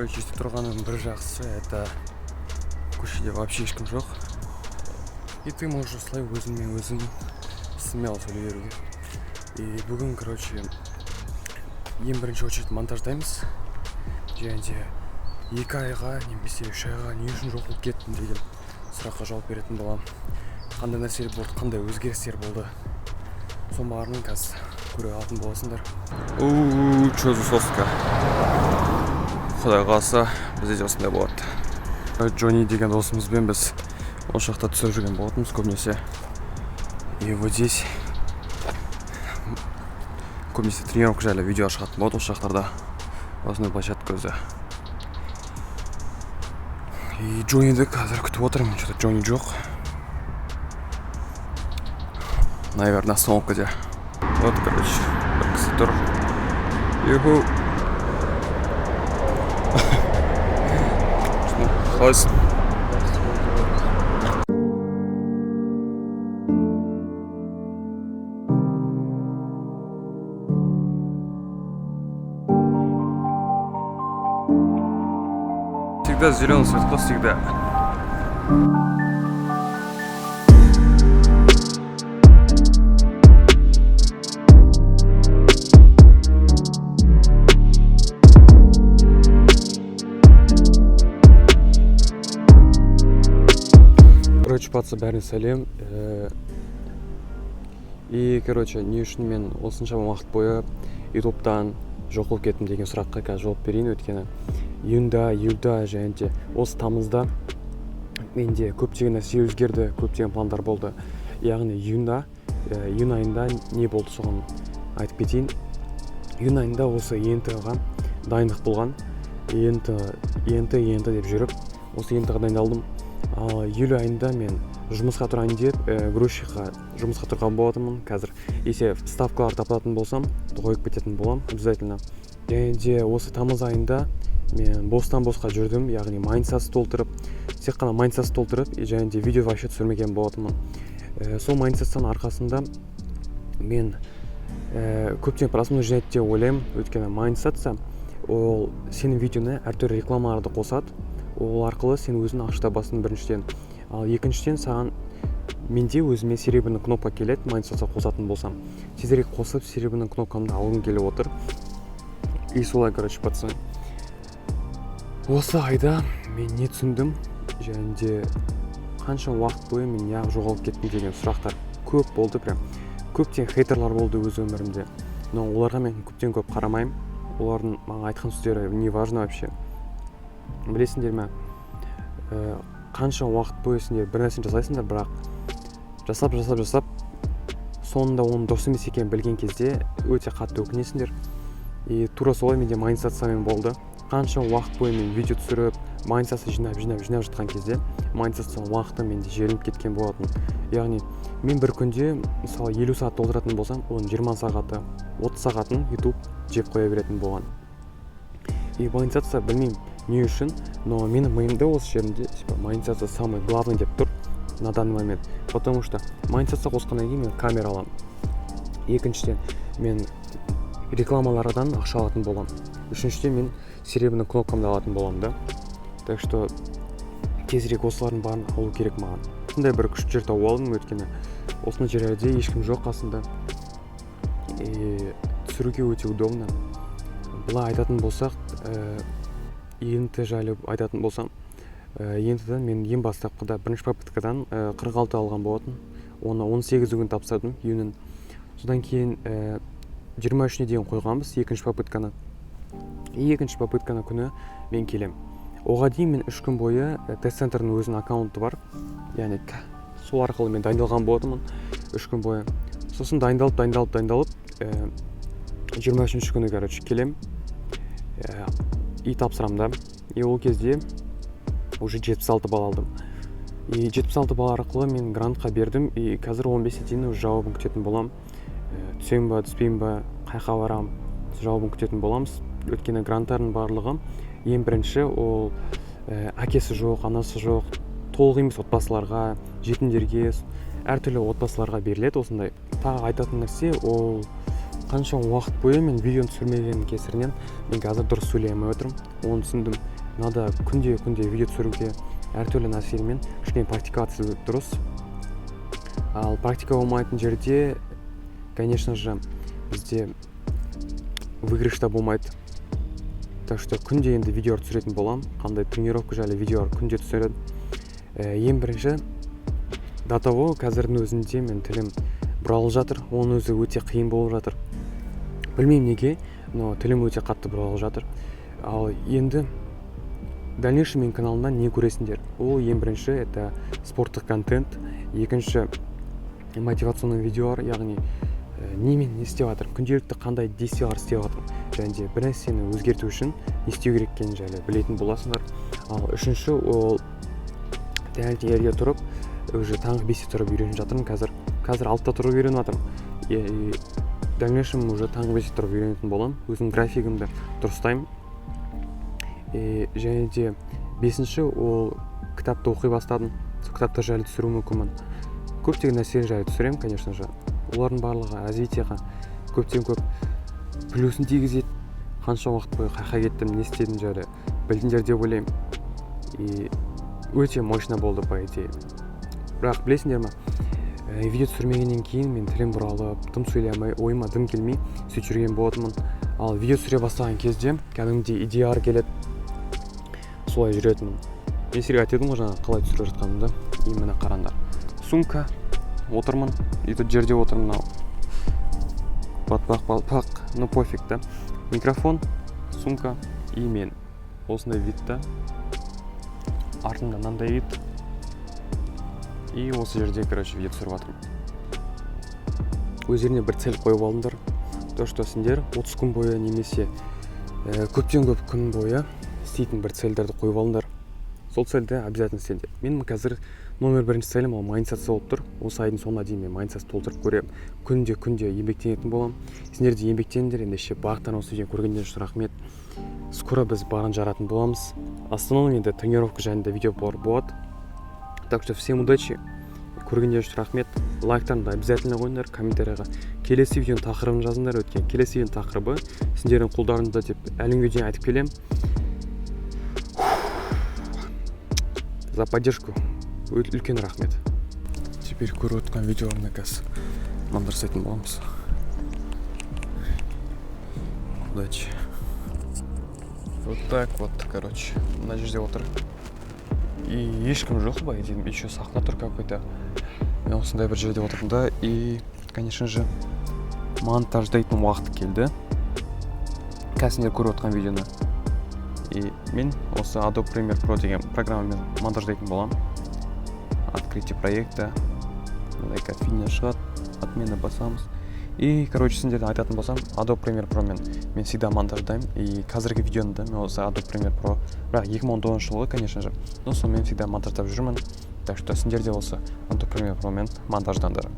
Короче, естіп тұрғаным бір жақсы, это көшеде вообще ешкім жоқ. И ты можешь осылай өзіңмен өзің смело сөйлей беруге. И бүгін, короче, ең бірінші очередь монтаждаймыз. Және де 2 айға немесе 3 айға не үшін жоқ болып кеттім деген сұраққа жауап беретін боламын. Қандай нәрселер болды, қандай өзгерістер болды. Соның бәрін қазір көре алатын боласыңдар. Чё за соска? Құдай қаласа бізде осындай болады. Джонни деген досымызбен біз осы жақта түсіріп жүрген болатынбыз көбінесе. И вот здесь көбінесе тренировка жайлы видео шығатын болады осы жақтарда. Осындай площадка өзі. И Джонниді қазір күтіп отырмын, что-то Джонни жоқ. Наверное, остановкаде. Вот, короче, бір кісі тұр. Юху. Қалайсың? Всегда зеленый светло, всегда. Короче, паца, бәріне сәлем. И, короче, не үшін мен осыншама уақыт бойы ютубтан жоқ болып кеттім деген сұраққа қазір жауап берейін. Өйткені июльда және де осы тамызда менде көптеген нәрсе өзгерді, көптеген пландар болды. Яғни июнь айында не болды соған айтып кетейін. Июнь айында осы ЕНТ-ға дайындық болған. ЕНТ деп жүріп, осы ЕНТ-ға дайындалдым. Ал июль айында мен жұмысқа тұрайын деп, грузчикқа жұмысқа тұрған болатынмын. Қазір есе ставкалар тапатын болсам, қойып кететін болам обязательно. Және де осы тамыз айында мен бостан-босқа жүрдім, яғни майндсатты толтырып, тек қана майндсатты толтырып, және де видео вообще түсірмеген болатынмын. Сол майндсаттың арқасында мен көптеген просмотр жинайды деп ойлаймын. Өйткені майндсатса ол сенің видеоны әртүрлі рекламаларды қосады. Ол арқылы сен өзің ақша табасың біріншіден. Ал екіншіден саған менде өзіме серебряный кнопка келеді, майндсатқа қосатын болсам. Тезірек қосып, серебряный кнопкамды алғым келіп отыр. И солай, короче, пацаны. Осы айда мен не түсіндім, және де қанша уақыт бойы мен неғып жоғалып кеттім деген сұрақтар көп болды, прям. Көптен хейтерлар болды өз өмірімде. Но оларға мен көптен көп қарамаймын. Олардың маған айтқан сөздері не важно вообще. Білесіңдер ме, қанша уақыт бойы сендер бір нәрсені жасайсыңдар, бірақ жасап соңында оның дұрыс емес екенін білген кезде өте қатты өкінесіңдер. И тура солай менде майндсатсамен болды. Қанша уақыт бойы мен видео түсіріп, майндсатты жинап жатқан кезде майндсаттың уақыты менде желініп кеткен болатын. Яғни мен бір күнде мысалы 50 сағат толтыратын болсам, оның 20 сағаты, 30 сағатын YouTube жеп қоя беретін болған. И майндсатса білмеймін не үшін, но менің миымда осы жерінде майндсатса самый главный деп тұр на данный момент. Потому что майндсатса қосқаннан кейін мен камера аламын. Екіншіден мен рекламалардан ақша алатын болам. Үшіншіден мен серебряный кнопкамды алатын болам да. Так что тезірек осылардың барын алу керек маған. Сондай бір күшті жер тауып алдым, өйткені осындай жерлерде ешкім жоқ қасында. Түсіруге өте удобно. Бұлай айтатын болсақ, ЕНТ жайлы айтатын болсам, ЕНТ-дан мен ең бастапқыда бірінші попыткадан 46 алған болатын. Оны 18 күн тапсырдым июньнің. Содан кейін 23-не дейін қойғанбыз екінші попытканы. Екінші попытканы күні мен келем. Оға дейін мен 3 күн бойы тест-центрдің өзінің аккаунты бар. Яғни сол арқылы мен дайындалған болатынмын 3 күн бойы. Сосын дайындалып 23-ші күні, короче, келем. И тапсырам да. И ол кезде уже 76 балл алдым. И 76 балл арқылы мен грантқа бердім. И қазір 15-те дейін жауабын күтетін болам. Түсем ба, түспейм ба, қайқа барам, жауабын күтетін боламыз. Өткені гранттардың барлығы ең бірінші ол әкесі жоқ, анасы жоқ, толық емес отбасыларға, жетімдерге, әртүрлі отбасыларға беріледі осындай. Тағы айтатын нәрсе ол қанша уақыт бойы мен видеоны түсірмегеннің кесірінен мен қазір дұрыс сөйлей алмай отырмын. Оны түсіндім. Надо күнде видео түсіруге әртүрлі нәрселермен кішкене практиковаться дұрыс. Ал практика болмайтын жерде, конечно же, бізде выигрыш та болмайды. Так что күнде енді видео түсіретін болам. Қандай тренировка жайлы видео күнде түсіреді. Ең бірінші, до того қазірдің өзінде мен тілім бұралып жатыр. Оның өзі өте қиын болып жатыр. Білмеймін неге, но тілім өте қатты бұралып жатыр. Ал енді дальнейший мен каналымнан не көресіңдер? Ол ең бірінші, это спорттық контент. Екінші, мотивационный видеолар, яғни немен не істеп жатырмын, күнделікті қандай действиялар істеп жатырмын, және де бір нәрсені өзгерту үшін не істеу керек екенін жайлы білетін боласыңдар. Ал үшінші, ол таңертең тұрып, уже таңғы 5-те тұрып үйреніп жатырмын. Қазір 6-та тұрып үйреніп жатырмын. Дальнейшем уже таңғы 5-те тұрып үйренетін боламын. Өзім графигімді дұрыстаймын. Және де 5-ші, ол кітапты оқи бастадым. Сол кітаптар жайлы түсіру мүмкінмін. Көптеген нәрселер жайлы түсіремін, конечно же. Олардың барлығы развитиеға көптен көп плюсын тигізеді. Қанша уақыт бойы қайда кеттім, не істедім жайлы білдіңдер деп ойлаймын. Өте мощно болды по идее. Бірақ білесіңдер ма, видео түсірмегеннен кейін мен тілім бұралып, дым сөйлей алмай, ойыма дым келмей сөйтіп жүрген болатынмын. Ал видео түсіре бастаған кезде кәдімгідей идеялар келеді. Солай жүретінмін. Мен сіздерге айтып ғой жаңа қалай түсіріп жатқанымды. Міне қараңдар. Сумка, отырмын, этот жерде отырмын, батпақ, ну пофиг, да. Микрофон, сумка и мен. Осындай видта. Артында мынандай вид. И осы жерде, короче, видео түсіріп жатырмын. Өздеріне бір цель қойып алыңдар. То, что сендер 30 күн бойы немесе көптен көп күн бойы істейтін бір цельдерді қойып алыңдар. Сол цельді обязательно істеңдер. Менің қазір номер бірінші целім ол майндсетс болып тұр. Осы айдың соңына дейін мен майндсетс толтырып көремін. Күнде еңбектенетін боламын. Сендер де еңбектеніңдер. Ендеше бағыттан осы видеоны көргендер үшін рахмет. Скоро біз барын жаратын боламыз. Основной енді тренировка жайында видео болады. Так что всем удачи. Көргендер үшін рахмет. Лайктарыңды обязательно қойыңдар, комментарийға келесі видеоның тақырыбын жазыңдар. Өткен келесі видеоның тақырыбы сендердің қолдарыңызда деп әлі видеоны айтып келем. За поддержку үлкен рахмет. Теперь көріп отқан видеоларына қазір монтаж жасайтын боламыз. Удачи. Вот так вот, короче, мына жерде отыр. И ешкім жоқ па, еще сахна тұр какой-то. Мен осындай бір жерде отырдым да, и, конечно же, монтаждайтын уақыт келді. Қазір көріп отқан видеоны. И мен осы Adobe Premiere Pro деген программамен монтаждайтын болам. Открытие проекта. Мындай кофейня шығады. Отмена басамыз. И, короче, сендерден айтатын болсам, Adobe Premiere Pro мен всегда монтаждаймын. И қазіргі видеоны да мен осы Adobe Premiere Pro, бірақ 2019 жылғы, конечно же, но сонымен всегда монтаждап жүрмін. Так что сендер де осы Adobe Premiere Pro мен монтаждаңдар.